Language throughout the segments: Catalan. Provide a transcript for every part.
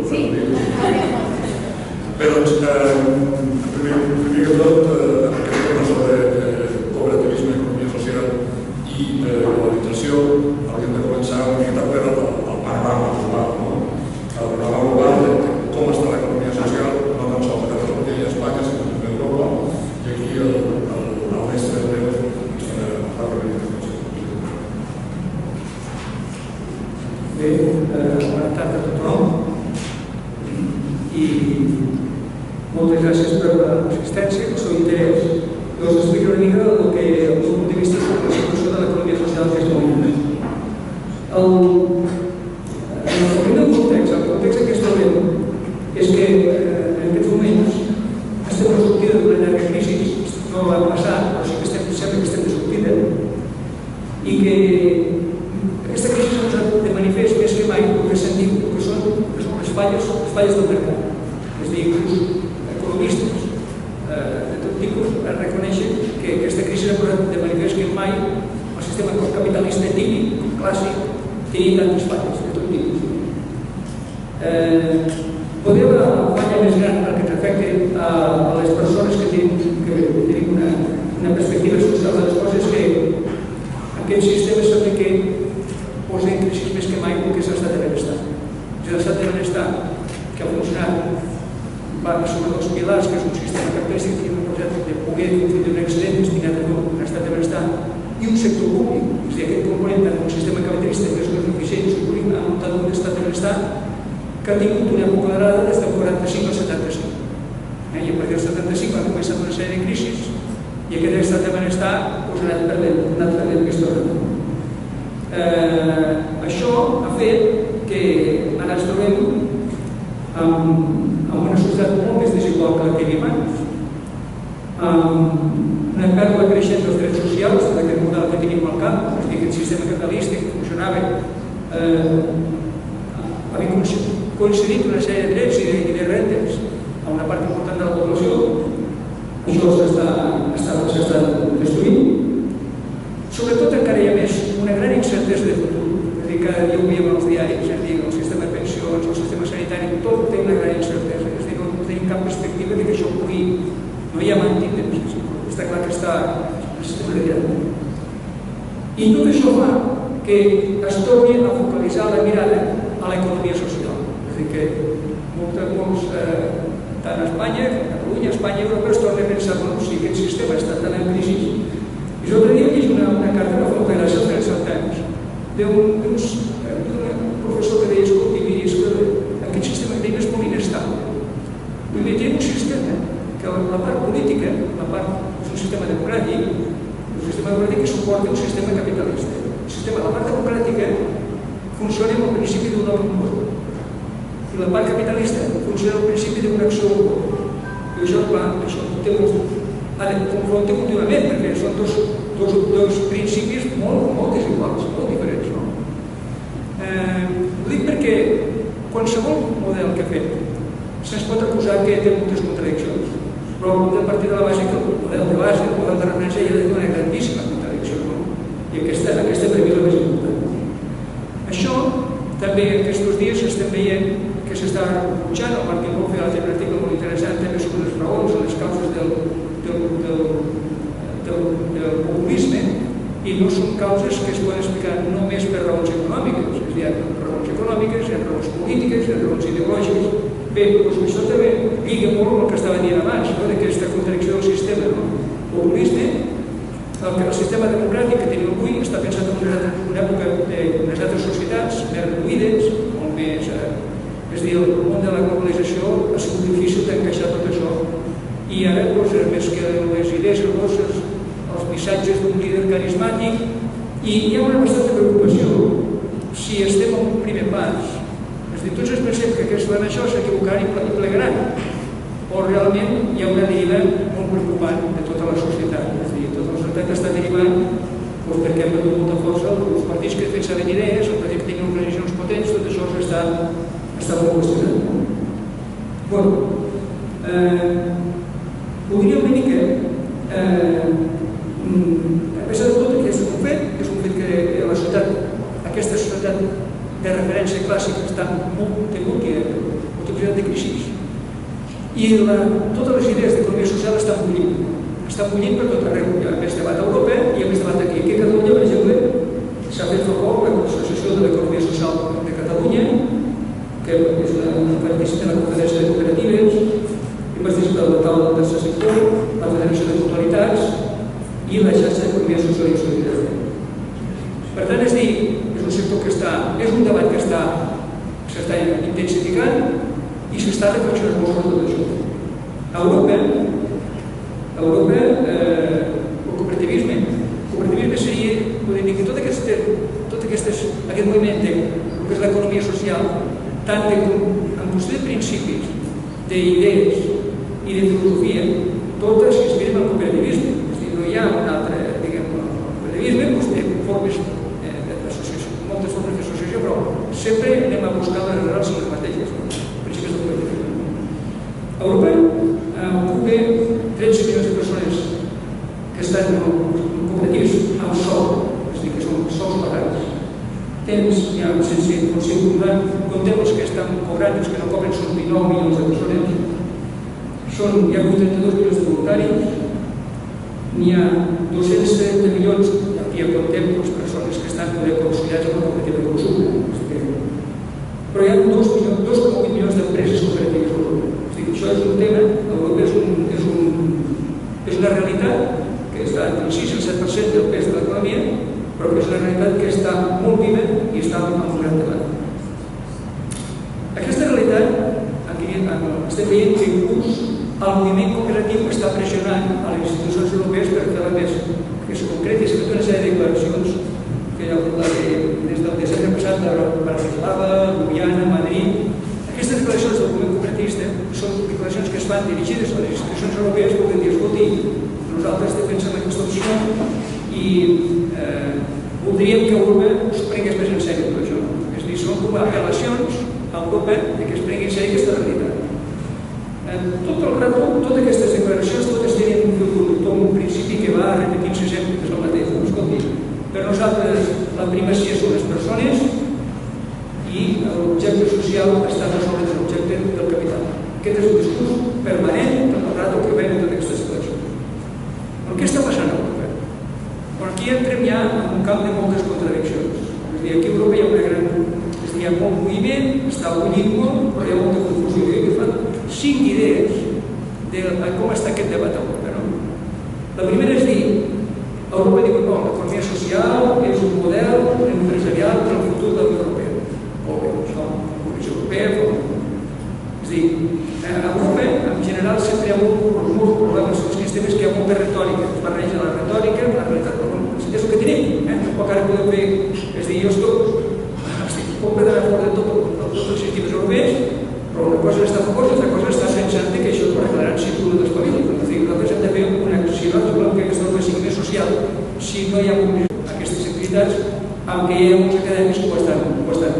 Bé, doncs, primer que tot, aquest tema sobre cooperativisme, economia social i globalització, hauríem de començar una miqueta per al panorama global, el panorama global de com està l'economia social, no tan sols a Catalunya i a Espanya, sinó també a Europa, i aquí el mestre Andreu ens fa una mica. Bé, bona tarda a tothom i moltes gràcies per l'assistència, pel seu interès. Jo us explico una mica el que, el meu punt de vista sobre la situació de l'economia social que és molt important. El context en què trobem és que en aquests moments estem a la sortida d'una llarga crisi, no va passar, però sí que sembla que estem de sortida, i que aquesta crisi s'ha posat de manifest més que mai el que se'n diu, que són les falles del mercat. És a dir, inclús economistes de tot tipus reconeixen que aquesta crisi s'ha posat de manifest que mai el sistema capitalista típic, clàssic, tenia tantes falles de tot tipus. Poder la falla més gran perquè ens afecta a les persones que tenim una perspectiva social de les coses que aquest sistema sembla que posa en crisi més que mai el que és l'estat de benestar. És l'estat de benestar que ha funcionat sobre dos pilars, que és un sistema capitalista i un projecte de poder fer un excel·lent destinat a un estat de benestar i un sector públic. És a dir, aquest component d'un sistema capitalista que és més eficient i públic ha muntat un estat de benestar que ha tingut una època dorada des del 45 al 75. I a partir del 75 han començat una sèrie de crisis i aquest estat de benestar ha anat perdent aquesta hora. Això ha fet que ara ens trobem amb una societat molt més desigual que la que hi havia abans, amb una pèrdua creixent dels drets socials d'aquest model que tenim al camp, és a dir, aquest sistema capitalista que funcionava havia coincidit una sèrie de drets i de rentes a una part important de la població. Això s'està destruint. Sobretot encara hi ha més una gran incertesa de futur. És a dir, cada dia ho veiem als diaris, és a dir, el sistema de pensions, el sistema sanitari, tot té una gran incertesa. És a dir, no tenim cap perspectiva que això pugui... No hi ha antítesis. Està clar que estem retirant. I tot això fa que es torni a focalitzar la mirada a l'economia social. És a dir, que molts, tant a Espanya, a Catalunya, a Espanya i Europa, es torna a pensar que si aquest sistema està tan en crisi. I l'altre dia llegeix una carta que fa molta gràcia als Financial Times d'un professor que deia, escolti, miri, és que aquest sistema que tenim és molt inestable. Vull dir, tenim un sistema que la part política, la part és un sistema democràtic, que suporta un sistema capitalista. La part democràtica funciona amb el principi d'un home comú i la part capitalista funciona amb el principi d'una acció comú. I això, clar, ha de confrontar contínuament perquè són dos principis molt desiguals, molt diferents. Ho dic perquè qualsevol model que fem se'ns pot acusar que té moltes contradiccions, però hem de partir de la base que el model de base, el model de referència, ja té una grandíssima contradicció, i aquesta per mi és la més important. Això també aquests dies estem veient que s'està rebutjant, el Martín Wolf ha fet un article molt interessant també sobre les raons o les causes del populisme, i no són causes que es poden explicar només per raons econòmiques, és a dir, hi ha raons econòmiques, hi ha raons polítiques, hi ha raons ideològiques. Bé, doncs això també lliga molt amb el que estava dient abans, d'aquesta contradicció del sistema. El populisme, el sistema democràtic que tenim avui està pensat en una època d'unes altres societats més reduïdes, molt més... És a dir, el món de la globalització ha sigut difícil d'encaixar tot això i ara, més que les idees grosses, els missatges d'un líder carismàtic, i hi ha una bastanta preocupació si estem en un primer pas. És a dir, tots ens pensem que aquests fan això, s'equivocaran i plegaran, o realment hi ha una deriva molt preocupant de tota la societat. És a dir, tota la societat està derivant perquè han perdut molta força, els partits que defensaven idees, els partits que tenen organitzacions potents, tot això està molt qüestionat. Bé, voldria una mica, a pesar de tot, que és un fet que la societat, aquesta societat de referència clàssica està molt tegut, que possibilitat de crisi. I totes les idees d'economia social estan bullint per tot arreu. Hi ha més debat a Europa i hi ha més debat aquí. Aquí a Catalunya, per exemple, s'ha fet fa poc l'Associació de l'Economia Social de Catalunya, que és participa en la Conferència de Cooperatives, i participa en la taula del tercer sector, la Federació de Mutualitats i la xarxa d'Economia Social i Solidària. Per tant, és un sector que és un debat que s'està intensificant i s'està reflexionant molt sobre tot això. A Europa, el cooperativisme seria, podem dir que tot aquest moviment que és l'economia social, tant en qüestió de principis, d'idees i de filosofia, totes s'inspiren al cooperativisme. És a dir, no hi ha un altre, diguem, cooperativisme, té formes d'associació, moltes formes d'associació, però sempre anem a buscar les arrels en les mateixes, principis del cooperativisme. A Europa ocupa 13 milions de persones que estan en cooperatius amb sou, és a dir, que són sous pagats. Contem els que estan cobrant, els que no cobren són 19 milions de persones. Hi ha 82 milions de voluntaris, n'hi ha 230 milions, aquí ja contem les persones que estan consolidades en la cooperativa de consum, però hi ha 2,8 milions d'empreses cooperatives a Europa. Això és un tema, a Europa és una realitat que està entre el 6 i el 7% del pes de l'economia, però que és una realitat que està molt viva i està en un gran debat. Aquesta realitat, estem veient que inclús el moviment cooperatiu està pressionant a les institucions europees per fer-la més que es concreti. S'ha fet una sèrie de declaracions que hi ha des del desembre passat a Bratislava, Ljubljana, Madrid. Aquestes declaracions del moviment cooperativista són declaracions que es fan dirigides a les institucions europees que volen dir, escolti, nosaltres defensem aquesta opció i voldríem que Europa es prengués més en sèrio tot això. És a dir, són com apel·lacions a Europa que es prengui en sèrio aquesta realitat. Tot el rato, totes aquestes declaracions, totes tenen un fil conductor, un principi que va repetint-se sempre, que és el mateix. Escolti, per nosaltres la primacia són les persones i l'objecte social està per sobre de l'objecte del capital. Aquest és un discurs permanent tot el rato que veiem en totes aquestes declaracions. Però què està passant a Europa? Aquí entrem ja en un camp de moltes contradiccions. És a dir, aquí a Europa hi ha molt moviment, està bullint molt, però hi ha molta confusió. I fan 5 idees de com està aquest debat a Europa. La primera és dir, a Europa diuen, no, l'economia social és un model empresarial per al futur de la Unió Europea. O bé, això, la Comissió Europea, és a dir, a Europa, en general, sempre hi ha molts problemes amb aquests temes que hi ha molta retòrica. Es barreja la retòrica amb la realitat. És el que tenim. Tampoc ara podem fer, és a dir, jo estic completament a favor de tots els sistemes europeus, però una cosa està a favor i l'altra cosa està pensant que això es arreglaran si tu no t'espaviles. És a dir, nosaltres hem de fer una acció, si volem que aquesta Europa sigui més social, si no hi ha aquestes activitats, amb què hi ha molts acadèmics que ho estan pensant.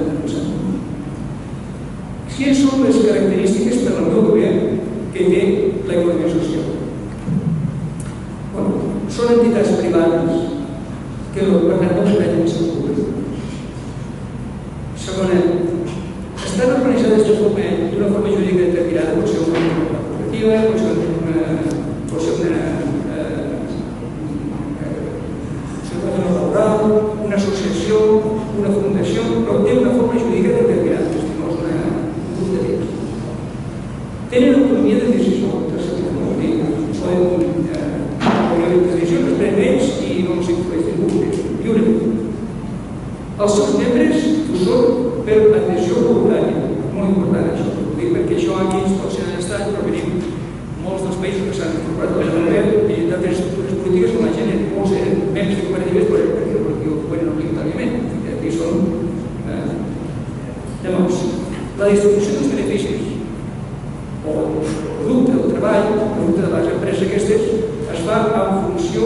Quines són les característiques per la Unió Europea que té l'economia social? Són entitats privades que per tant no depenen del seu públic. Segona, estan organitzades d'una forma jurídica determinada, pot ser una cooperativa, pot ser una laboral, una associació, una fundació, però té una forma jurídica determinada, és un grup de temps. Tenen autonomia de decisió, poden decisions, les prenen ells i no els influeixen lliurement. Els seus membres ho són per adhesió voluntària, molt important això. Ho dic perquè això aquí ens pot ser en l'estat, però venim molts dels països que s'han incorporat a la Unió Europea i d'altres estructures polítiques com la gent, molts eren membres de cooperatives perquè ho poden obligatòriament. Aquí són... Llavors, la distribució dels beneficis o el producte del treball, el producte de les empreses aquestes, es fa en funció,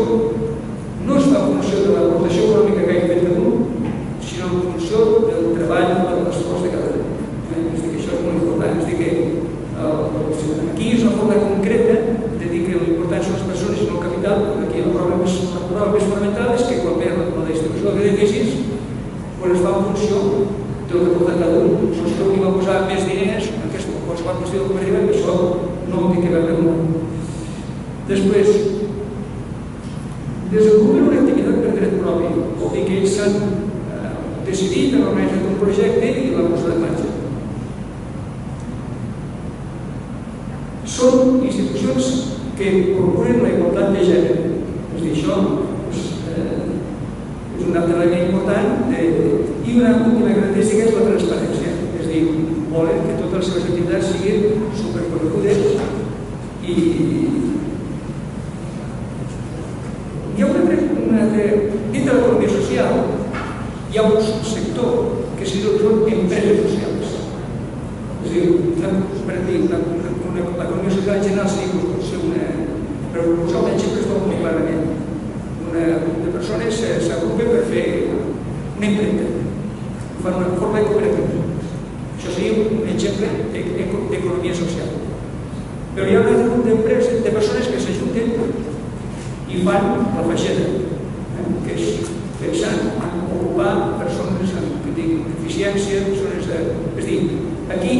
no es fa en funció de l'aportació econòmica que hagi fet cada un, sinó en funció del treball o de l'esforç de cada un. És dir, que això és molt important. És dir, que aquí és una forma concreta de dir que l'important són les persones i no el capital, perquè aquí la prova més fonamental és que quan ve la distribució dels beneficis, quan es fa en funció del que porta cada un. No es que un va posar més diners, en qualsevol qualsevol qüestió de cooperativa, això no ho té que veure molt. Després, desenvolupen una activitat per dret propi, vol dir que ells s'han decidit en organitzar un projecte i l'han posat en marxa. Són institucions que procuren la igualtat de gènere. És a dir, això és un altre element important i una última característica és la transparència. És a dir, volen que totes les seves activitats siguin superconegudes i hi ha dintre de l'economia social hi ha un subsector que són empreses socials. És a dir, per dir, l'economia social en general per posar un exemple es veu molt clarament. Un grup de persones s'agrupen per fer una impremta, fan una forma de cooperativa. Això seria un exemple d'economia social. Però hi ha un altre grup d'empreses, de persones que s'ajunten i fan la feixeda, que és pensant en ocupar persones amb deficiència, persones... És a dir, aquí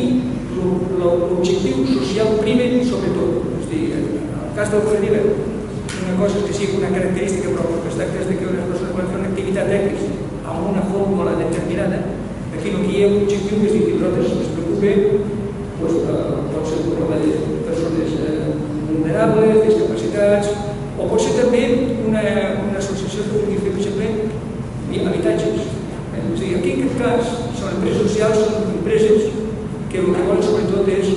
l'objectiu social primer sobre tot. És a dir, en el cas de la cooperativa, una cosa és que sigui una característica, però el que es tracta és que unes persones poden fer una activitat X amb una fórmula determinada. Aquí no hi ha un objectiu, és a dir, que nosaltres ens preocupem, pot ser un problema de persones vulnerables, discapacitats, o pot ser també una associació que pugui fer, per exemple, habitatges. És a dir, aquí en aquest cas són empreses socials, són empreses que el que volen sobretot és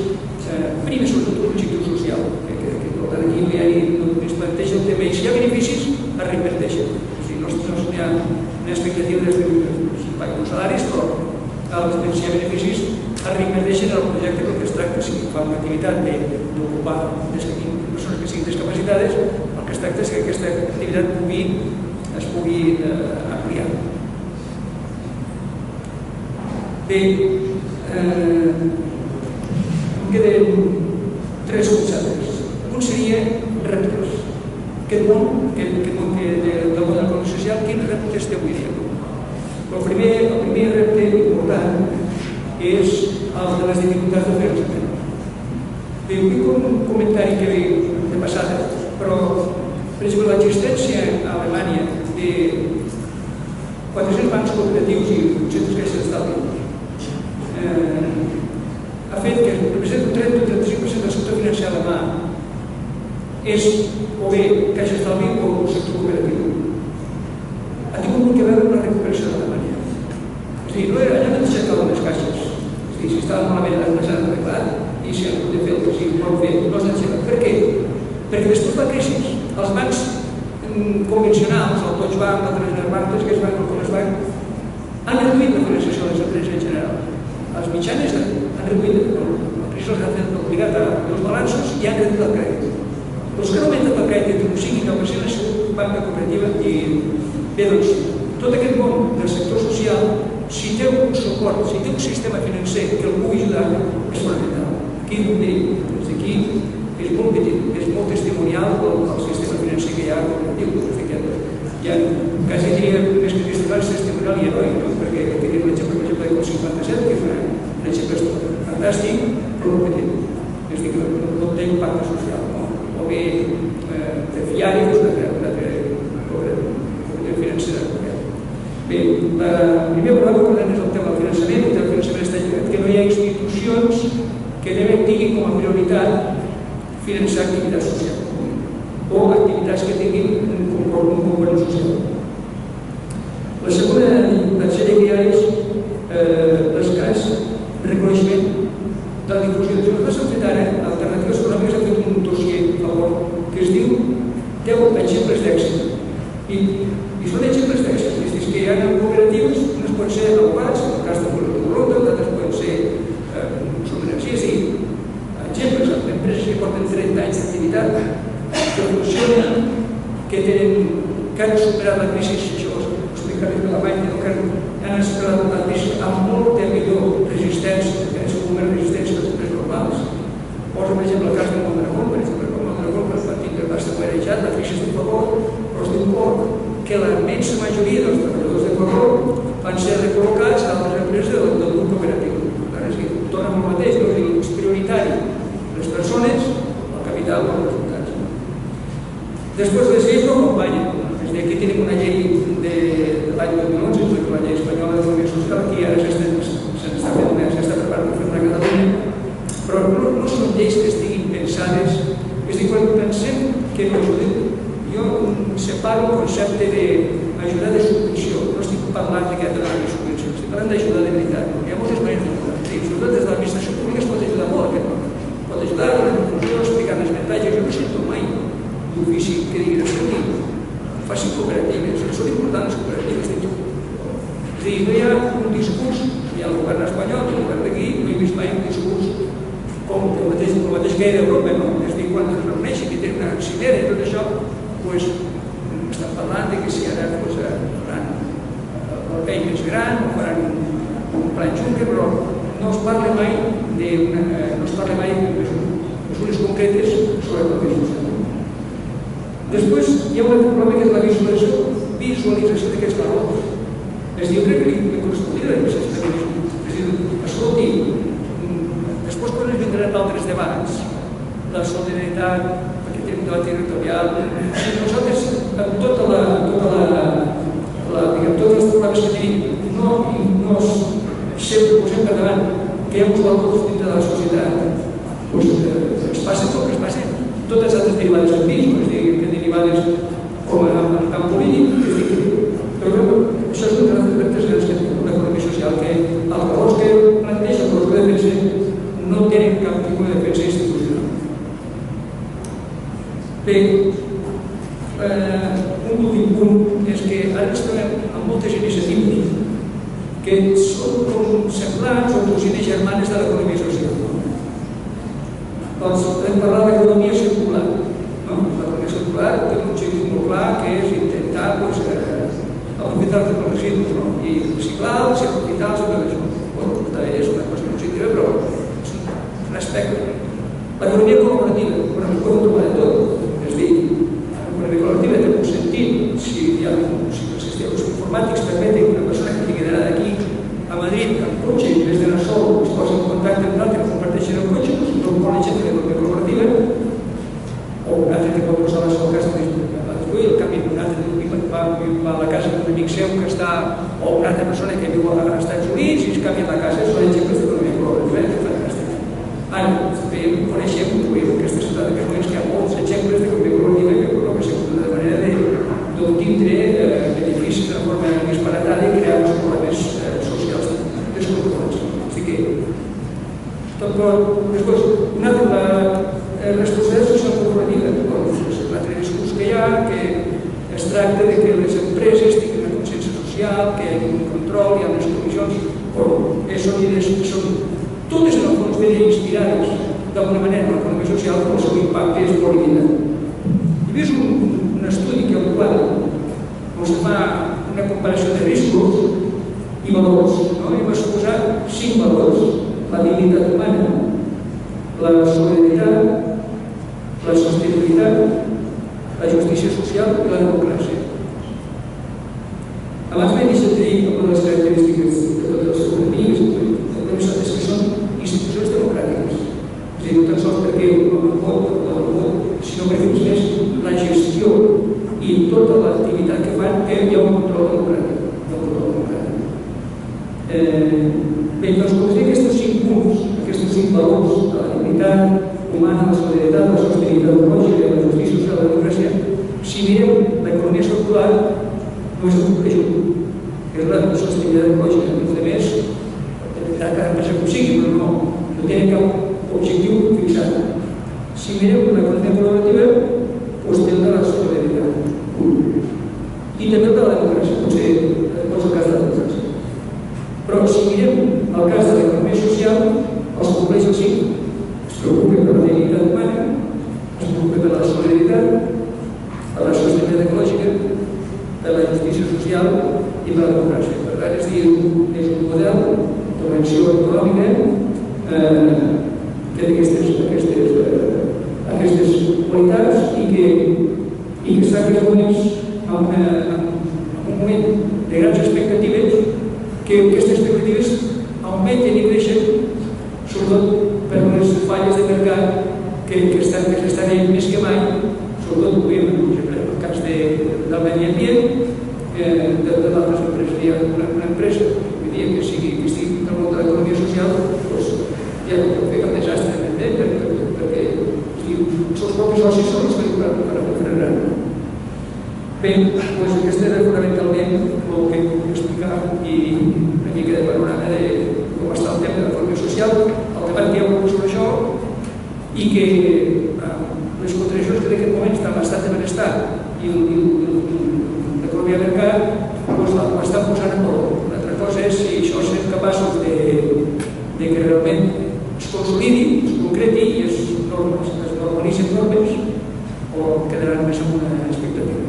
primer sobretot un objectiu social. Per tant, aquí no es planteja el tema i si hi ha beneficis, es reinverteixen. És a dir, no hi ha una expectativa de que paguen uns salaris, però si hi ha beneficis, es reinverteixen en el projecte perquè es tracta, si fa una activitat d'ocupar persones que siguin discapacitades, el que es tracta és que aquesta activitat es pugui ampliar. Bé, em queden 3 conceptes. Un seria reptes. Aquest món del model econòmic social, quins reptes té avui dia? El primer repte important és el de les dificultats de finançament. Bé, vull un comentari que ve de passada, però, per exemple, l'existència a Alemanya de 400 bancs cooperatius i 800 caixes d'estalvi ha fet que representa un 30 o 35% del sector financer alemà és o bé caixa d'estalvi o un sector cooperatiu. Ha tingut molt que veure amb la recuperació d'Alemanya. És a dir, allà no s'aixecaven les caixes. És a dir, si estaven malament les han arreglat i si han de fer el que sigui pot fer, no s'han aixecat. Per què? Perquè després de la crisi, els bancs convencionals, el Deutsche Bank, el Dresdner Bank, els bancs, el Commerzbank, han reduït la financiació de les empreses en general. Les mitjanes han reduït, la crisi els ha fet obligat a els balanços i han reduït el crèdit. Els que han augmentat el crèdit entre un 5 i 9% ha sigut banca cooperativa i bé, doncs, tot aquest món del sector social, si té un suport, si té un sistema financer que el pugui ajudar, és fonamental. Aquí ho dic, des d'aquí és molt petit, és molt testimonial el sistema financer que hi ha cooperatiu. Ja quasi diria més que testimonial i heroi, perquè tenim l'exemple, per exemple, del 57, que és un exemple fantàstic, però molt petit. És a dir, que no té impacte social, o bé de fiari, que és una cooperativa financera. Bé, el primer problema és el tema del finançament. El tema del finançament està lligat que no hi ha institucions que tinguin com a prioritat finançar activitat social o activitats que tinguin un component social. La segona sèrie que hi ha és l'escàs reconeixement de la difusió. Nosaltres hem fet ara, Alternatives Econòmiques, hem fet un dossier a favor que es diu 10 exemples d'èxit. I són exemples d'èxit. És a dir, que hi ha cooperatives, unes poden ser abogats, en el cas de Ronda, d'altres poden ser energia, exemples d'empreses que porten 30 anys d'activitat, que funcionen, que han superat la crisi, això ho explicaré de l'Alemanya, que han superat la crisi amb molta millor resistència, que és com més resistència que les empreses normals. Posa, per exemple, el cas del Mondragón, per exemple, el Mondragón, per partit que va estar guarejat, la crisi d'un favor, però es diu que la immensa majoria dels treballadors de favor van ser recol·locats a les empreses del grup cooperatiu. És a dir, torna molt mateix, és prioritari Después les lleis no acompañan. Desde aquí tienen una ley del año 2011, la ley espanyola d'economia social, que ara s'està preparant per fer una Catalunya, però no són lleis que estiguin pensades. És a dir, quan pensem que no ajuden, jo separo el concepte d'ajudar de subvenció. No estic parlant que ha de donar subvenció, estic parlant d'ajudar de veritat. Hi ha moltes maneres d'ajudar. Sobretot des de l'administració pública es pot ajudar molt aquest nom. Pot ajudar a la inclusió, explicant els avantatges. Jo no sento mai d'ofici que diguin escolti, facin cooperatives. Són importants les cooperatives. És a dir, no hi ha un discurs, hi ha el govern espanyol, el govern d'aquí, no he vist mai un discurs com el mateix que hi ha d'Europa, no? És a dir, quan es reuneixen i tenen una cimera i tot això, doncs estan parlant que si ara faran el pell més gran o faran un plan Juncker, però no es parla mai de mesures concretes sobre el que és. Després hi ha un altre problema que és la visualització d'aquests valors. És a dir, jo crec que li correspondria a aquests mecanismes. És a dir, escolti, després quan es vindran altres debats, la solidaritat, perquè tenim un debat territorial, si nosaltres amb tots els problemes que tenim no sempre posem per davant que hi ha uns valors dintre de la societat, doncs ens passa tot el que es passa. Totes les altres derivades empíriques, que derivades com en camp polític, però això és un dels reptes grans que té l'economia social, que els valors que planteja, els valors que defensa, no tenen cap tipus de defensa institucional. Bé, un últim punt és que ara ens trobem amb moltes iniciatives que són com semblants o cosines germanes de l'economia social. Doncs podem parlar de l'economia circular. L'economia circular té un objectiu molt clar, que és intentar aprofitar els residus i reciclar-los i aprofitar-los i tot això. És una qüestió positiva, però és un aspecte. L'economia col·laborativa, ho podem trobar de tot. És a dir, l'economia col·laborativa té un sentit si els sistemes informàtics permeten que una persona que tingui d'anar d'aquí a Madrid amb cotxe i des d'anar sol es posa en contacte amb l'altre que comparteixen el cotxe, doncs no vol gent de l'economia col·laborativa, o un altre que pot posar la seva casa el canvi d'un altre va a la casa d'un amic seu que està, o una altra persona que viu als Estats Units i es canvia la casa, són exemples d'economia col·laborativa, que fantàstic. Ara, coneixem, veiem en aquesta ciutat d'aquests moments que hi ha molts exemples d'economia col·laborativa que s'ha de manera d'obtindre beneficis de forma disparatada i crear uns problemes socials descontrolats. Així que, després, una altra, la responsabilitat social corporativa, l'altre discurs que hi ha, que es tracta de que les empreses tinguin una consciència social, que hi hagi un control, hi ha unes comissions, són idees que són totes en el fons ben inspirades d'alguna manera en l'economia social, però el seu impacte és molt limitat. Hi ha un estudi que al qual es fa una comparació de riscos i valors, i va suposar 5 valors: la dignitat humana, la solidaritat, la sostenibilitat, la justícia social i la democràcia. Abans m'he deixat de dir amb les característiques de totes les economies, és que són institucions democràtiques. És a dir, no tan sols perquè el vot, sinó perquè més la gestió i tota l'activitat que fan hi ha un control democràtic. Bé, doncs com us dic, aquests 5 punts, aquests 5 valors de la dignitat humana, la solidaritat, la sostenibilitat ecològica, la justícia social i la democràcia, si mireu l'economia circular, només el compleix un, que és la sostenibilitat ecològica. Els altres, cada empresa com sigui, però no tenen cap objectiu fixat. Si mireu l'economia col·laborativa, doncs té el de la solidaritat. I també el de la democràcia, potser és el cas de la democràcia. Però si mirem el cas de l'economia social, els compleix els 5. Es preocupa per la dignitat humana, es preocupa per la solidaritat, per la sostenibilitat ecològica, per la justícia social i per la democràcia. Per tant, és un model d'intervenció econòmica que té aquestes qualitats i que està en aquests moments en un moment de grans expectatives, que aquestes expectatives augmenten i creixen, sobretot per les falles de mercat que s'estan veient més que mai, sobretot ho veiem en del medi ambient, d'altres empreses. Hi ha una empresa que estigui al voltant de l'economia social, ja no pot fer cap desastre, perquè són els propis socis són els que per frenar. Bé, aquesta era fonamentalment el que puc explicar i una mica de panorama de com està el tema de l'economia social, el debat que hi ha hagut sobre això i que les contradiccions que en aquest moment estan bastant de benestar i l'economia de mercat l'estan posant en valor. Una altra cosa és si això serem capaços de que realment es consolidi, es concreti i es normalitzen normes o quedaran més en una expectativa.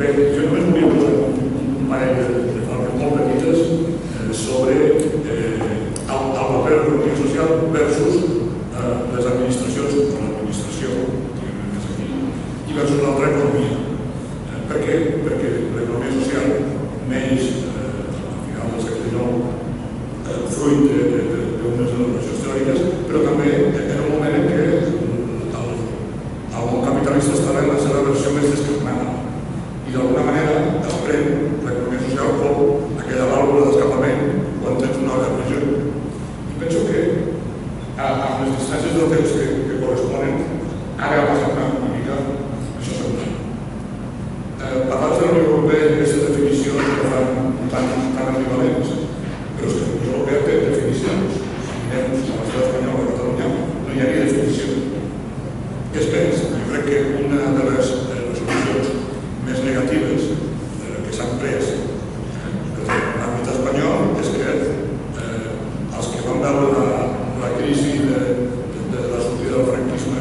Bé, jo només volia posar un parell de formes molt petites sobre el paper de l'economia social versus les administracions, o l'administració, i versus l'altra economia. Per què? Perquè l'economia social neix al final del segle XIX fruit d'unes elaboracions teòriques, però també en un moment en què el món capitalista estava en la seva versió més descarnada i d'alguna manera es pren l'economia social com aquella vàlvula d'escapament quan tens una repressió. I penso que amb les distàncies del temps que corresponen ara ha passat una mica això semblant. Parlaves de la Unió Europea i aquestes definicions que fan tan ambivalents, però és que la Unió Europea té definicions. Mirem a l'estat espanyol, a Catalunya, no hi ha ni definició. Què es pensa? Jo crec que una de les solucions més negatives que s'han pres en l'àmbit espanyol és que els que van veure la crisi de la sortida del franquisme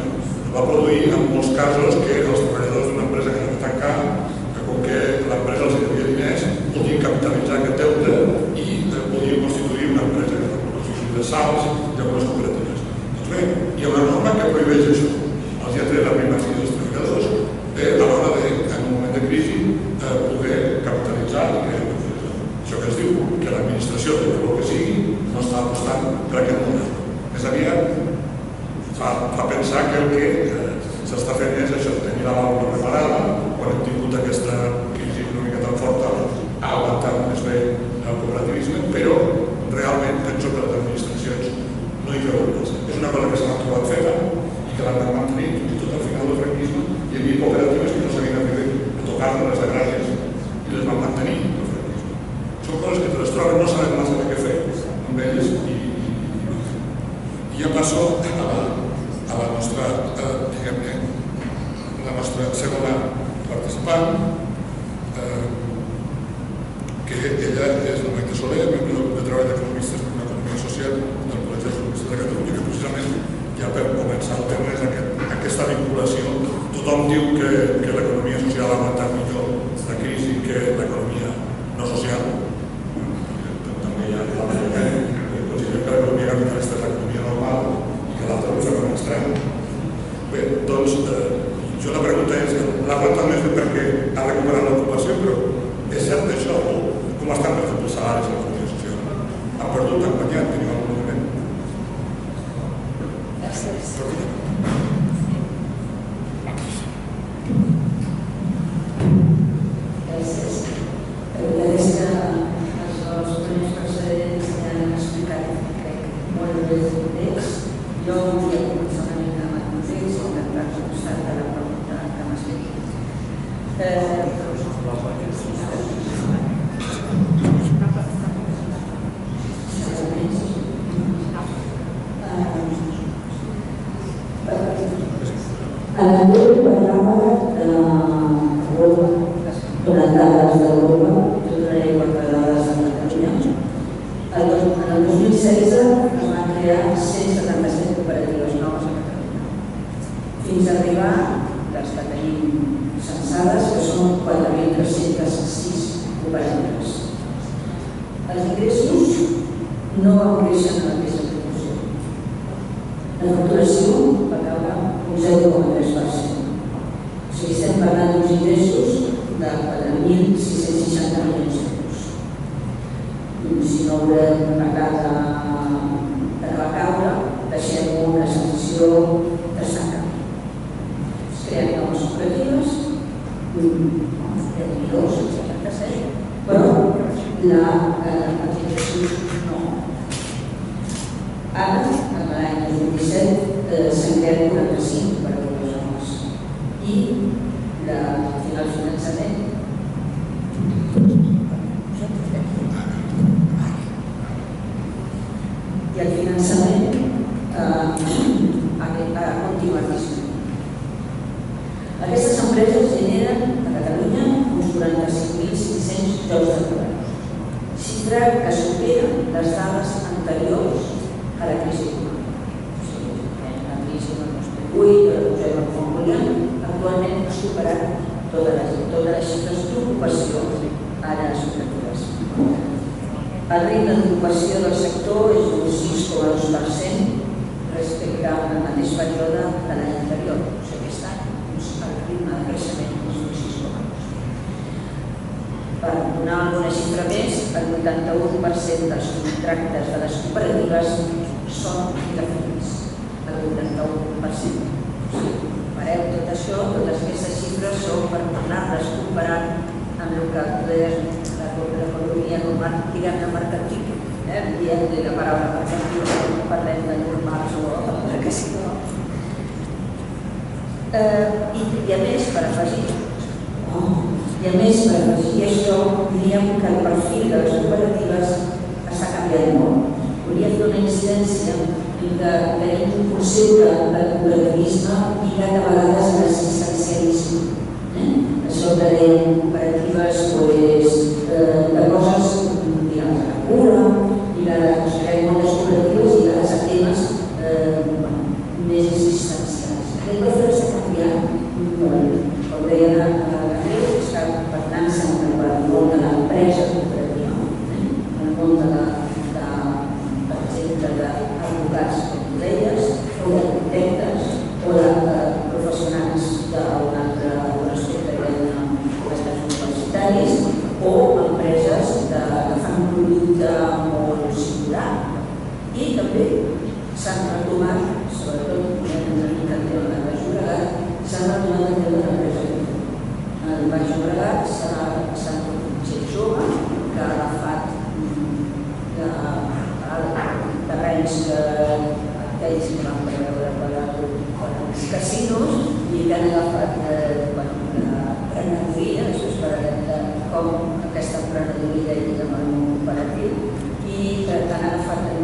va produir en molts casos que els treballadors d'una empresa que anava a tancar, com que l'empresa els devia diners, podien capitalitzar aquest deute i podien constituir una empresa de producció de salts i algunes cooperatives. Doncs bé, hi ha una norma que prohibeix això. Els ha tret la primacia dels treballadors a l'hora de, en un moment de crisi, poder capitalitzar i crear una empresa. Això que es diu que l'administració, de el que sigui, no està apostant per aquest model. Més aviat fa pensar que el que s'està fent és això, tenir la vàlvula preparada, quan hem tingut aquesta crisi econòmica tan forta, ha aguantat més bé el cooperativisme, però realment penso que les administracions no hi veuen res. És una cosa que s'ha trobat feta i que l'han de mantenir, i tot al final del franquisme hi havia cooperatives que no sabien a tocar les agràries i les van mantenir el franquisme. Són coses que te les trobes, no sabem massa què fer amb elles i ja passo a la nostra, diguem-ne, la nostra segona participant, que ella és la Maite Soler, membre del grup de treball d'economistes per una economia social del Col·legi d'Economistes de Catalunya, que precisament ja per començar el tema és aquesta vinculació. Tothom diu que l'economia social ha aguantat millor la crisi que l'economia no social. També hi ha l'altre que considera que l'economia capitalista és l'economia normal i que l'altre ho fa com extrem. Bé, doncs, jo la pregunta és, l'ha aguantat més bé perquè ha recuperat l'ocupació, però és cert això? Com estan per exemple els salaris a l'economia social? Han perdut, han guanyat, teniu algun moment? Gràcies. Gràcies. La veritat és que els dos primers precedents ja han explicat, crec, molt bé els context. Jo volia començar una mica amb el context, intentar contestar a la pregunta que m'has fet. L'anterior parlava d'una dades d'Europa, jo donaré quatre dades de Catalunya. En el 2016 es van crear 177 cooperatives noves a Catalunya, fins a arribar, les que tenim censades, que són 4.306 cooperatives. Els ingressos no van créixer en la mateixa proporció. La facturació va caure un 0,3%. O sigui, estem parlant d'uns ingressos de 4.660 milions d'euros. Si no haurem pagat anava a caure, deixem una sensació d'estancament. Es creen noves cooperatives, de 1977, però l'execució no. Ara, en l'any 2017, se'n creen 45 cooperatives noves i el finançament ha continuat disminuint. Aquestes empreses generen a Catalunya uns 45.500 llocs de treball, xifra que supera les dades anteriors a la crisi econòmica. La crisi del 2008, la posem com volíem, actualment ha superat totes les xifres d'ocupació ara superatives. El ritme d'ocupació del sector és d'un 6,2% respecte al mateix període de l'any anterior. O sigui, aquest any el ritme de creixement és d'un 6,2%. Per donar alguna xifra més, el 81% dels contractes de les cooperatives són indefinits. El 81%. Compareu tot això, totes aquestes xifres són per tornar-les comparant amb el que l'economia normal, diguem-ne mercantil. Diem-li la paraula mercantil, no parlem de normals o perquè si no. I a més, per afegir això, diríem que el perfil de les cooperatives està canviant molt. Volia fer una incidència en què tenim un concepte del cooperativisme lligat a vegades a l'assistencialisme. Això que dèiem cooperatives de coses lligades a la cura, lligades a moltes cooperatives lligades a temes més assistencials. Aquest perfil està canviant molt. Com deia l'Andreu, està per tant sempre per el món de l'empresa cooperativa, el món per exemple, d'advocats, com tu deies, o d'arquitectes, o de professionals d'un altre aspecte universitaris, o empreses que fan un producte molt singular. I també s'han retomat, sobretot en el tema del Baix Llobregat, s'han retomat el tema de l'empresa. El Baix Llobregat s'ha fet gent jove que ha agafat terrenys aquells que van preveure per als casinos i que han agafat l'emprenedoria, després parlarem de com aquesta emprenedoria lliga amb el món cooperatiu, i han agafat el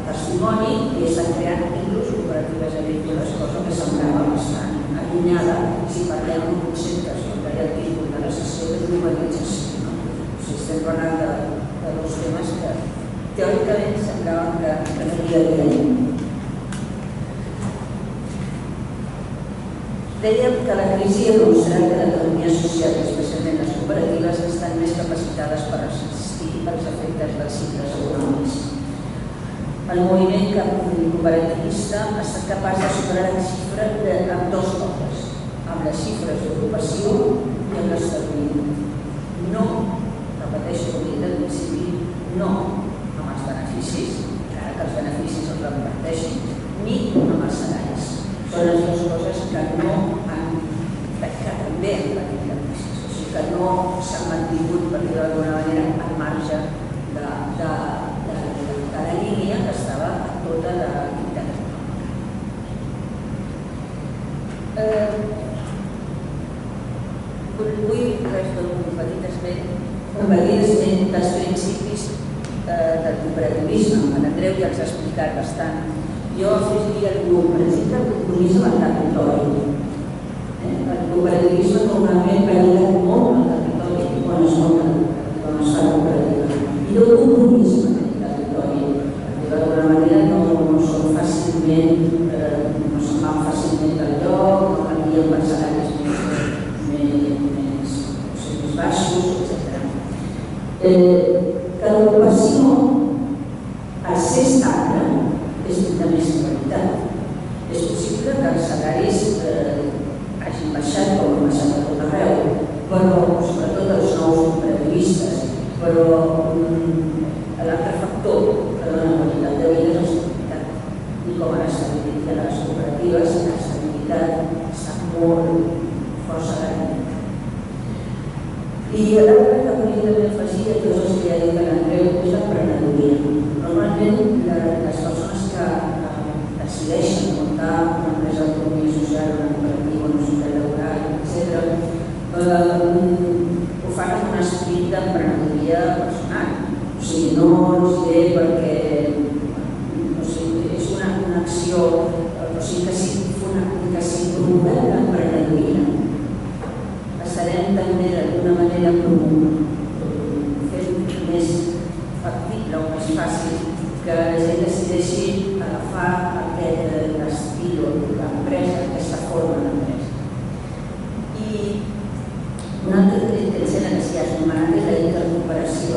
testimoni i estan creant inclús cooperatives agrícoles, cosa que semblava bastant allunyada si parlem de conceptes com deia el títol de la sessió de globalització. Estem parlant de dos temes que teòricament semblaven que no hi havia lluny. Dèiem que la crisi ha demostrat que l'economia social, especialment les cooperatives, estan més capacitades per resistir els efectes dels cicles econòmics. El moviment cooperativista ha estat capaç de superar la xifra amb dues coses, amb les xifres d'ocupació i amb l'establiment. No, repeteixo com he dit al principi, no amb els beneficis, encara que els beneficis els reparteixin, ni amb els salaris. Són les dues coses que no han tancat també en la crisi, o sigui que no s'han mantingut, per dir-ho d'alguna manera, al marge de la línia que estava a tota l'activitat econòmica. Vull fer un petit esment dels principis del cooperativisme. L'Andreu ja els ha explicat bastant. Jo afegiria el principi del compromís amb el territori. El cooperativisme normalment va lligat molt al territori quan es fa la cooperativa. I el compromís amb el territori. D'alguna manera no són fàcilment, no se'n van fàcilment del lloc, no canvien per salaris més baixos, etc. Que l'ocupació, al ser estable, és de més qualitat. És possible que els salaris hagin baixat com han baixat a tot arreu, però sobretot els nous cooperativistes però l'altre factor que dona qualitat de vida és l'estabilitat. I com ara s'ha dit a les cooperatives, l'estabilitat està molt força gran. I l'altre que volia també afegir a tots els que ja dit l'Andreu és l'emprenedoria. Normalment les persones que decideixen muntar una empresa d'autonomia social, una cooperativa, una societat laboral, etc., ho fan amb un esperit d'emprenedoria personal. O sigui, no els diré perquè és una acció, o sigui, que si promovem l'emprenedoria, estarem també d'alguna manera fent més factible o més fàcil que la gent decideixi agafar aquest estil d'empresa, aquesta forma d'empresa. I una altra tercera que s'hi ha anomenat és la intercooperació.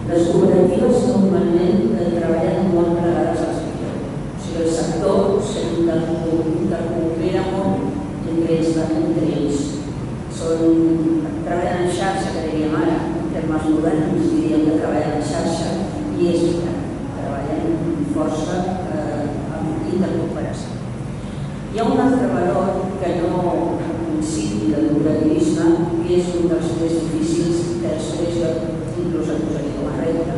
Les cooperatives normalment treballen molt plegades al sector. O sigui, el sector s'intercoopera molt entre ells. Treballen en xarxa, que diríem ara, en termes moderns, diríem que treballen en xarxa, i és veritat, treballen força amb intercooperació. Hi ha un altre valor que no principi del cooperativisme, que és un dels més difícils, que després jo inclús el posaria com a repte,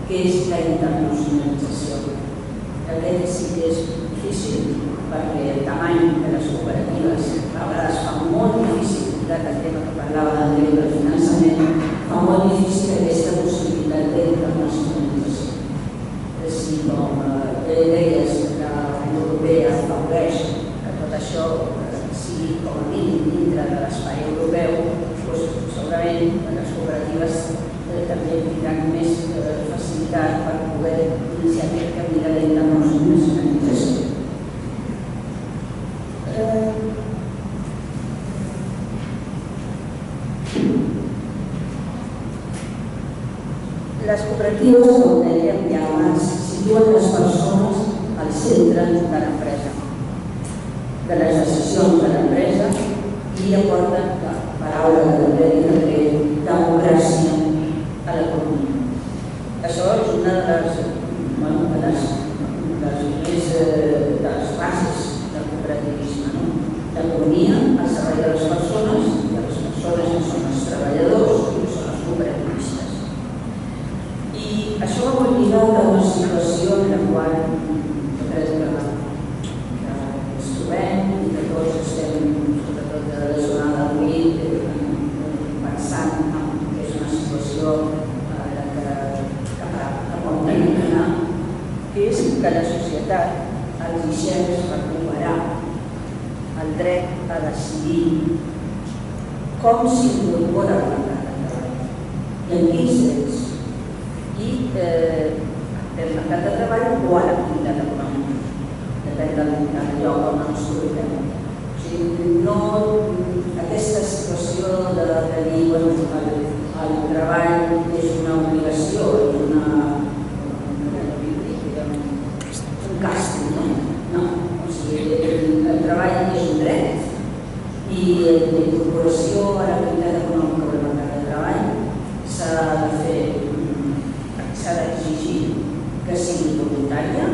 que és la internacionalització. Aquest sí que és difícil, perquè el tamany de les cooperatives a vegades fa molt difícil, el tema que parlava d'Andreu del finançament, fa molt difícil aquesta possibilitat d'internacionalització. És a dir, com deies, que la Unió Europea afavoreix que tot això sigui com a mínim dintre de l'espai europeu, doncs segurament les cooperatives també tindran més facilitat per poder iniciar aquest camí de la internacionalització. Les cooperatives, com dèiem ja abans, situen les persones al centre de l'empresa, de les decisions de l'empresa, i aporten la paraula que també diu democràcia a l'economia. Això és una de les bases del cooperativisme. L'economia al servei de les persones, i les persones que són els treballadors i que són els cooperativistes. I això va molt lligat a una situació en la qual jo crec que ens trobem i que tots estem, sobretot de la jornada d'avui, pensant que és una situació cap on tenim d'anar, que és que la societat exigeix recuperar el dret a decidir com s'incorpora al mercat de treball i en quins drets. I el mercat de treball o a l'activitat econòmica, depèn del lloc on ens trobem. O sigui, no aquesta situació de dir que el treball és una obligació i un càstig, no? O sigui, el treball és un dret i la incorporació a l'activitat econòmica o al mercat de treball s'ha d'exigir que sigui voluntària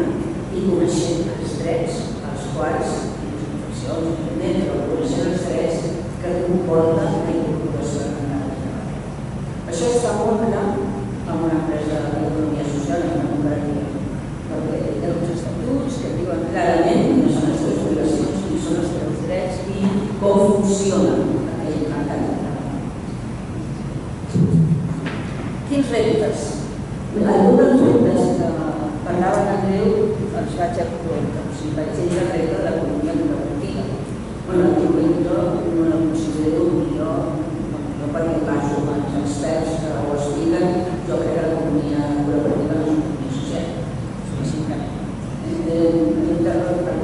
i coneixent els drets als quals, les infraccions, coneixent els drets que comporta la incorporació al mercat de treball. Això està molt clar en una empresa d'economia social, en una cooperativa, perquè hi ha uns estatuts que diuen clarament quines són les teves obligacions, quins són els teus drets i com funciona aquell mercat de treball. Quins reptes? Alguns dels reptes que parlava l'Andreu els vaig apuntar. O sigui, per exemple, el repte de l'economia cooperativa. Jo no la considero millor, no perquè passo amb els experts que ho expliquen, jo crec que l'economia cooperativa no és una economia social, simplement. En una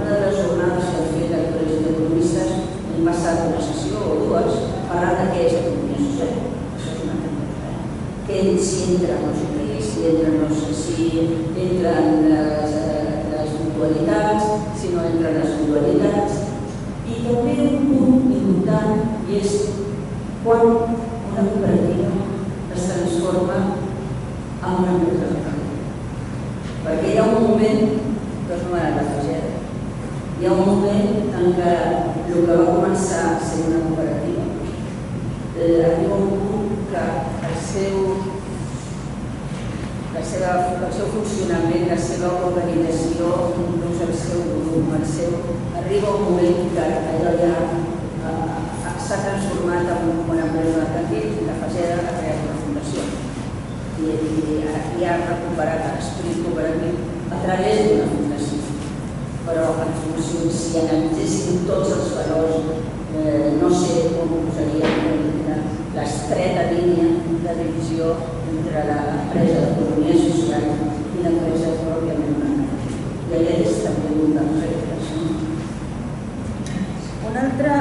de les jornades que hem fet al Col·legi d'Economistes hem passat una sessió o dues parlant de què és l'economia social. Això és una altra cosa. Que si entra no sé què, si entren les mutualitats, si no entren les mutualitats. I també un punt important és quan una cooperativa es transforma moment que és nomenat la Fageda. Hi ha un moment en què el que va començar a ser una cooperativa arriba un punt que el seu funcionament, la seva organització, inclús el seu volum, arriba un moment que allò ja s'ha transformat en una empresa mercantil i la Fageda ha creat una fundació i ha recuperat l'esperit cooperatiu a través d'una fundació. Però en funció, si analitzéssim tots els valors, no sé com posaríem l'estreta línia de divisió entre l'empresa d'economia social i l'empresa pròpiament mercantil. I aquest és també un dels reptes. Un altre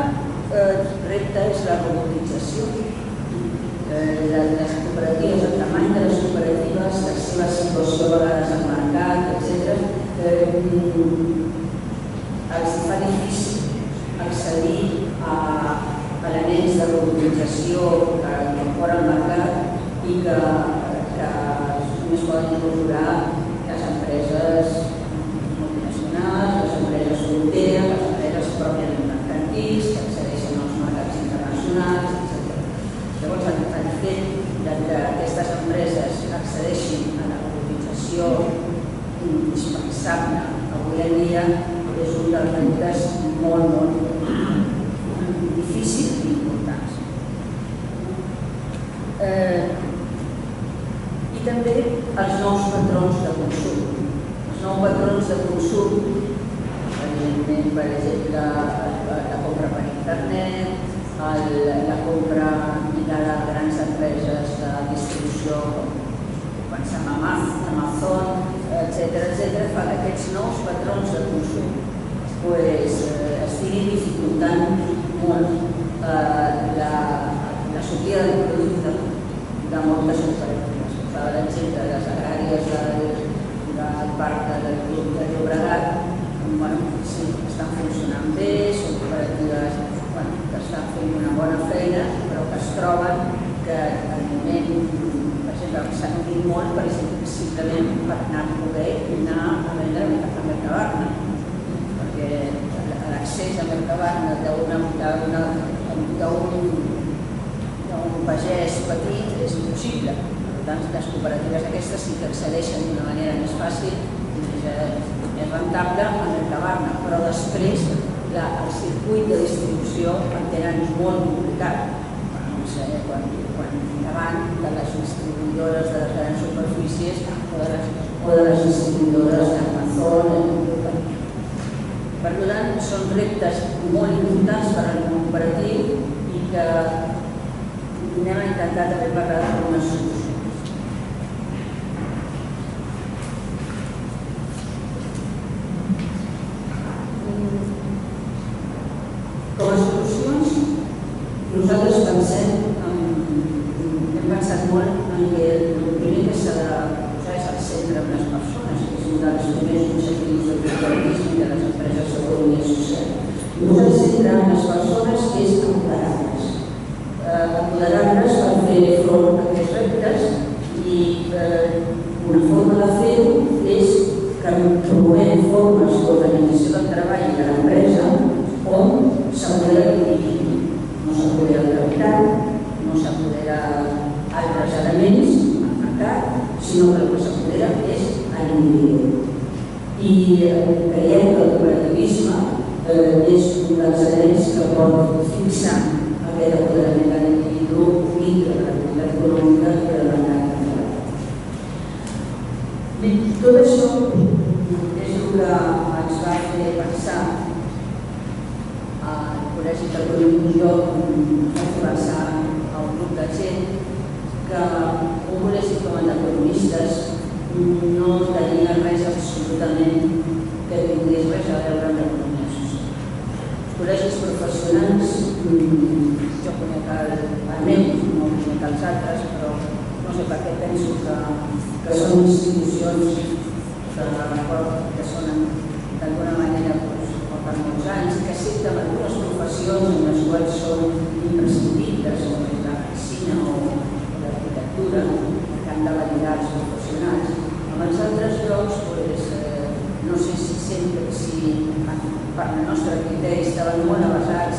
repte és la robotització. Les cooperatives, el tamany de les cooperatives, la seva situació a vegades al mercat, etc., els fa difícil accedir a elements de robotització que incorporen al mercat i que només poden incorporar les empreses multinacionals, les empreses fronteres, les empreses pròpiament mercantils que accedeixen als mercats internacionals, etc. Llavors, el fet que aquestes empreses accedeixin a la robotització indispensable avui en dia és un dels reptes molt difícils i importants. I també els nous patrons de consum. Els nous patrons de consum, evidentment, per exemple, la compra per internet, la compra lligada a grans empreses de distribució, com pensem en Amazon, etc., fa que aquests nous patrons de consum estiguin dificultant molt la sortida del producte de moltes cooperatives. Per exemple, les agràries del parc del Club de Llobregat sí, estan funcionant bé, són cooperatives que estan fent una bona feina, però que es troben que al moment, per exemple, s'han unit molt simplement per poder anar a vendre a Mercabarna, perquè l'accés a Mercabarna d'un pagès petit és impossible. Per tant, les cooperatives aquestes sí que accedeixen d'una manera més fàcil i més rentable a Mercabarna, però després el circuit de distribució el tenen molt complicat. Quan davant de les distribuïdores de les grans superfícies o de les distribuïdores d'Amazon. Per tant, són reptes molt importants per al cooperatiu i que anem a intentar també parlar d'algunes solucions. Com a solucions, nosaltres hem pensat molt en que el primer que s'ha de posar és al centre de les persones, que és un dels primers objectius del cooperativisme i de les empreses d'economia social. Nosaltres centrem en les persones que és apoderar-les. Apoderar-les per fer front a aquests reptes i una forma de fer-ho és que promovem formes d'organització del treball i de l'empresa on s'apodera l'individu, no s'apodera el capital, no s'apodera altres elements al mercat, sinó que el que s'apodera és l'individu. I creiem que el cooperativisme és un dels elements que pot fixar aquest apoderament de l'individu dintre de l'activitat econòmica i de la mercat. Tot això és el que ens va fer pensar al Col·legi d'Economia i jo, va començar a un grup de gent que un col·legi com el d'economistes no tenia res absolutament que tingués res a veure amb l'economia social. Els col·legis professionals, jo conec el meu, no conec els altres, però no sé per què penso que són institucions que són d'alguna manera per molts anys i que accepten algunes professions en les quals són imprescindibles, com és la medicina o l'arquitectura, que han de validar els professionals. En els altres llocs per el nostre criteri, estaven molt avasats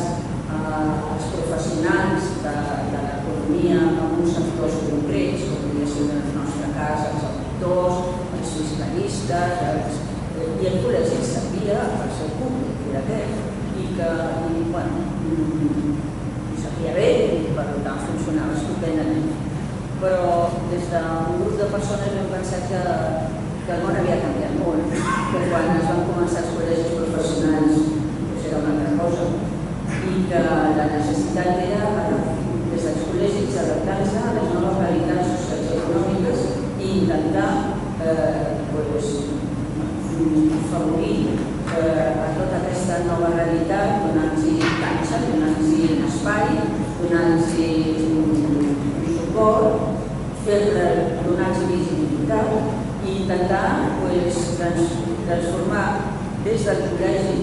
als professionals de l'economia en uns sectors concrets, com podria ser en el nostre cas, els auditors, els fiscalistes, i el col·legi sabia el seu públic, que era aquest, i que, sabia bé, i per tant funcionava estupendament. Però des d'un grup de persones vam pensar que el món havia canviat molt, que quan es van començar els col·legis professionals era una altra cosa, i que la necessitat era, des dels col·legis, adaptar-se a les noves realitats socials i econòmiques i intentar afavorir a tota aquesta nova realitat, donant-los canxa, donant-los espai, donant-los suport, donar-los visibilitat i intentar transformar des del col·legi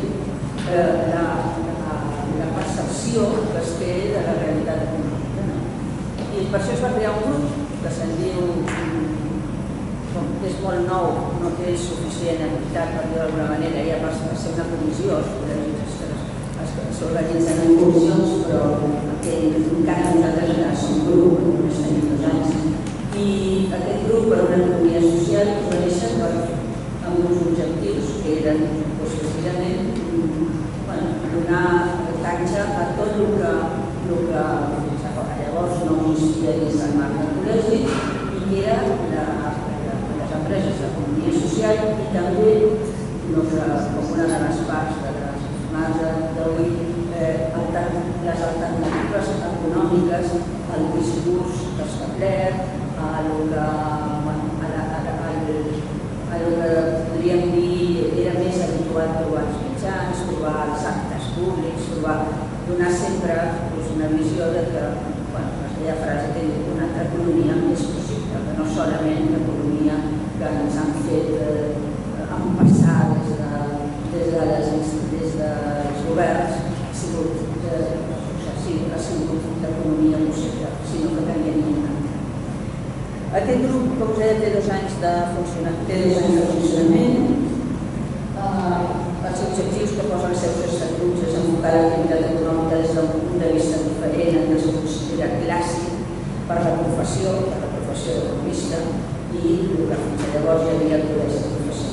la percepció que es té de la realitat econòmica. I per això es va crear un grup que se'n diu, és molt nou, no té suficient entitat per dir d'alguna manera, ja va ser una comissió, s'organitzen en comissions, però encara nosaltres som un grup, només tenim 2 anys. I aquest grup per una economia social va néixer amb uns objectius que eren precisament donar canxa a tot el que llavors no existia dins del marc del col·legi i que era les empreses d'economia social i també com una de les parts de les jornades d'avui les alternatives econòmiques al discurs establert, a el que podríem dir era més habitual trobar els mitjans, trobar els actes públics, donar sempre una visió de que, aquella frase que diu una altra economia és possible, que no solament l'economia que ens han fet empassar des dels governs ha sigut l'economia possible, sinó que també n'hi ha una altra. Aquest grup, com us deia, té 2 anys de funcionament. Els objectius que posen els seus estatuts és enfocar l'activitat econòmica des d'un punt de vista diferent al que es considera clàssic per la professió d'economista i el que fins llavors hi havia el col·legi de professió.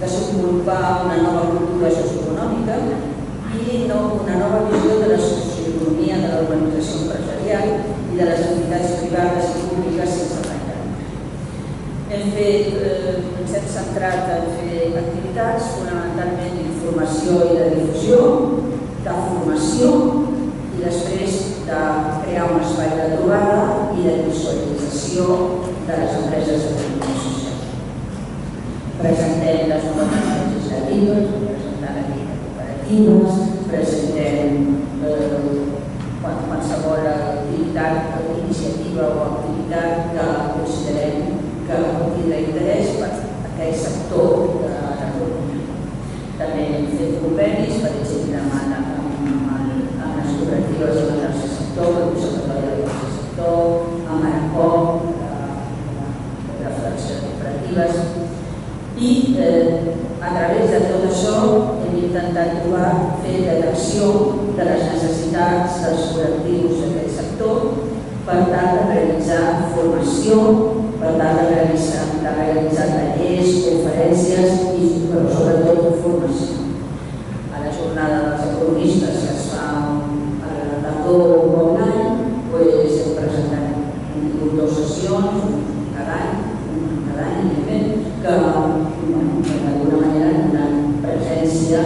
Desenvolupar una nova cultura socioeconòmica i una nova visió de la socioeconomia de l'organització empresarial i de les entitats privades i públiques sense tancar. Ens hem centrat en fer activitats fonamentalment d'informació i de difusió, de formació i després de crear un espai de trobada i de visualització de les empreses d'economia social. Presentem les novetats legislatives, presentem la llei de cooperatives, presentem qualsevol activitat, iniciativa o activitat que considerem que tindrà interès per aquell sector de l'economia. També hem fet convenis, per exemple, amb les cooperatives del tercer sector, el Conservatori del tercer sector, amb ARACOM, la Federació de Cooperatives, i a través de tot això hem intentat fer detecció de les necessitats dels col·lectius d'aquest sector per tal de realitzar formació, per tal de realitzar tallers, conferències i sobretot formació. A la jornada dels economistes que es fa a la tardor o un any, hem presentat 2 sessions cada any, evidentment, que d'alguna manera donen presència a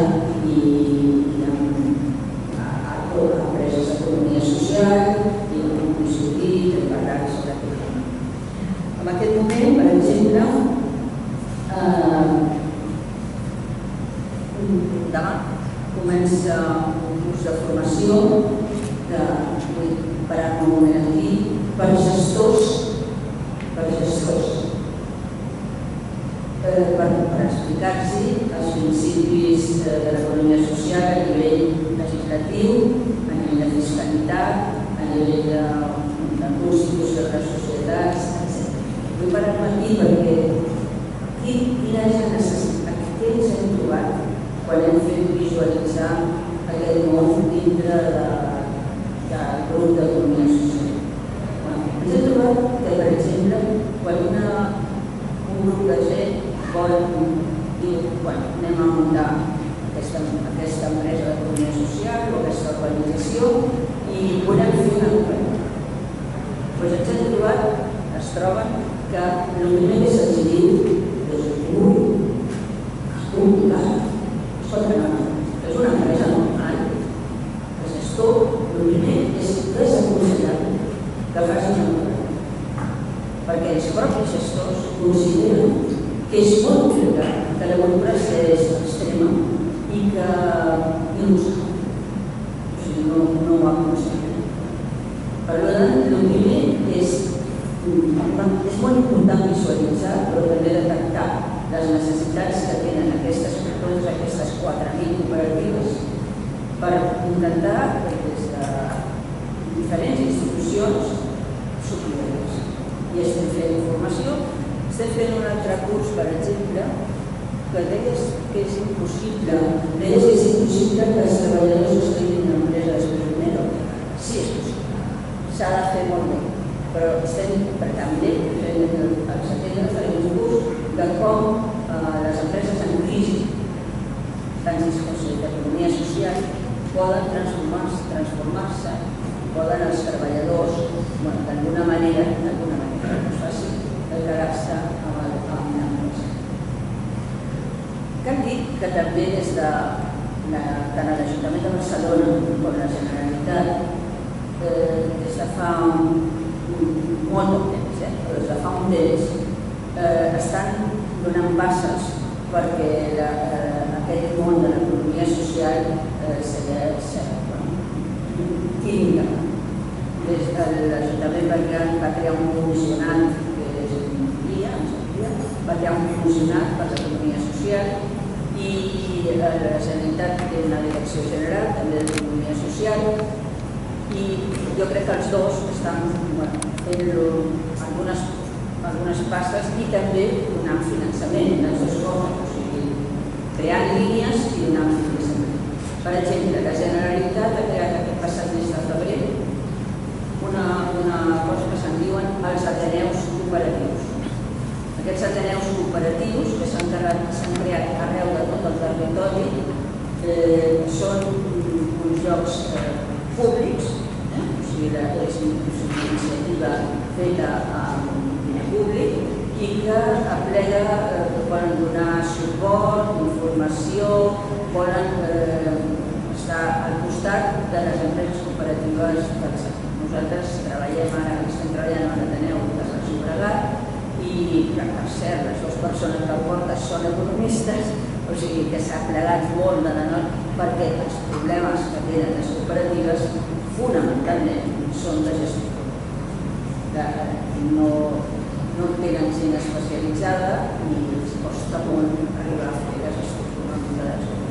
empreses d'economia social i hem discutit, hem parlat sobre aquest tema. En aquest moment, per exemple, demà comença un curs de formació que vull parar-me un moment aquí per gestors per explicar-los els principis de l'economia social a nivell legislatiu, a nivell de fiscalitat, a nivell de constitució de les societats, etc. Vull parar-me aquí perquè quina és la necessitat, què ens hem trobat quan hem fet visualitzar aquest món dintre del grup d'economia social. Ens hem trobat que, per exemple, quan un grup de gent vol dir anem a muntar aquesta empresa d'economia social o aquesta organització i volem fer una empresa. Doncs ens hem trobat, es troben que el primer que se'ls diu és complicat, es pot anar. És una empresa normal. El gestor, el primer és desaconsellable que facin una empresa. Perquè els propis gestors consideren que és molt complicat, que la burocràcia és extrema i que no ho sap. O sigui, no ho aconsellen. Per tant, el primer és molt important visualitzar, però també detectar les necessitats que tenen totes aquestes 4.000 cooperatives per intentar, des de diferents institucions, suplir-les. I estem fent formació, estem fent un altre curs, per exemple, que deies que és impossible que els treballadors estiguin en una empresa després d'un ERO. Sí, és possible. S'ha de fer molt bé. Però estem també fent al setembre farem un curs de com les empreses en crisi, tant d'economia social, poden transformar-se, poden els treballadors, d'alguna manera, no és fàcil, quedar-se amb l'empresa. Cal dir que també des de tant a l'Ajuntament de Barcelona com la Generalitat, des de fa molt poc temps, però des de fa un temps, estan donant passes perquè aquest món de l'economia social tiri endavant. L'Ajuntament va crear un comissionat, que és va crear un comissionat per l'economia social i la Generalitat té una direcció general també d'economia social i jo crec que els dos estan fent algunes passes i també donant finançament, les dues coses, o sigui, creant línies i donant finançament. Per exemple, la Generalitat ha creat aquest passat mes de febrer una cosa que se'n diuen els ateneus cooperatius. Aquests ateneus cooperatius que s'han creat arreu de tot el territori són uns llocs públics, o sigui, és una iniciativa feta amb diner públic i que aplega, poden donar suport, informació, poden estar al costat de les empreses cooperatives del sector. Nosaltres estem treballant amb l'Ateneu de Sant Llobregat i, per cert, les dues persones que el porten són economistes, o sigui que s'ha plegat molt de la nord perquè els problemes que tenen les cooperatives fonamentalment són de gestió. No tenen gent especialitzada i els costa molt arribar a fer la gestió econòmica de les cooperatives.